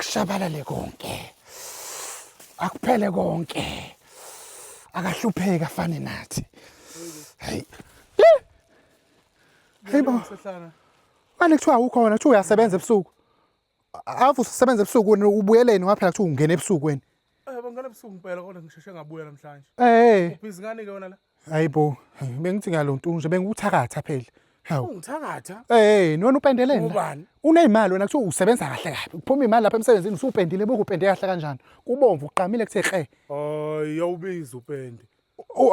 akushabalale konke akuphele konke akahlupheki afane nathi hey hayibo manje kuthiwa ukhona kuthiwa uyasebenza ebusuku awu usebenza ebusuku ubuyeleni ngaphela kuthiwa ungena ebusuku wena bangena ebusuku impela kodwa ngisheshe ngabuya namhlanje ubhizi ngani ke wona la hayibo bengithi ngalonto nje benguthakatha phela hawu ungithakatha nona upendeleni ubani uneyimali wena kuthiwa usebenza kahle kabi kuphuma imali lapha emsebenzini usupendile bokupende kahle kanjani kubomvu uqamile kuthe hayi yawubiza upende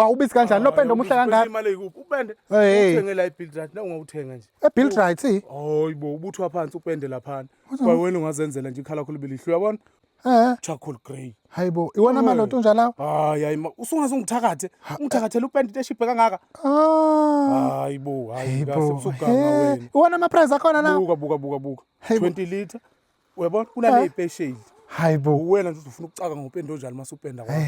awubizi kanjani lopende omuhle kangaka imali ekuphi upende uthengela iBuildrite na ungawuthenga nje eBuildrite hayibo ubuthwa phansi upende laphana kwaye wena ungazenzela nje ikhala khulu bilihle uyabona charcoal grey hayibo iwona amalonto njalo hayi usungazungithakathe ungithakathela upende into eshibhe kangaka hayibo hayi kahle usuganga wena iwona ama price akhona la buka 20 liter uyabona kunale ipesheli hayibo wena nje ufuna ukucaka ngopendo njalo masupenda kwakho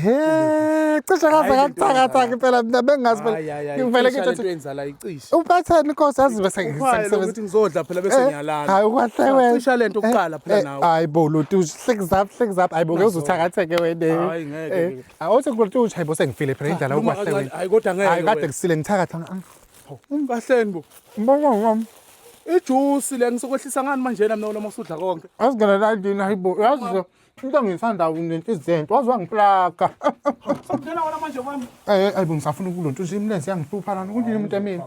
cishe kaze kathakatha phela mina bengazi phela ngivele ngithi into enzala icishe uphatheni inkosi yazi bese ngisebenza ukuthi ngizodla phela bese ngiyalala hayi kwahle wena cisha lento ukuqala phela nawe hayibo lo hleki up hayibo ke uzothakatheke wena hayi ngeke awuthi ngikuthi uthi hayibo sengifile phela indlela okwahle wena hayi kodwa ngeke hayi kade kusile ngithakatha kahleni bo mbona ijuice le ngisokwehlisa ngani manje nami noma usudla konke azigana la ndini hayibo yazi into ngisanda unento wazwa ngiplaka sokudlela wona manje kwami hayibo ngisafuna ukulonto nje imlenze yangihlupha lana kunini umuntu emini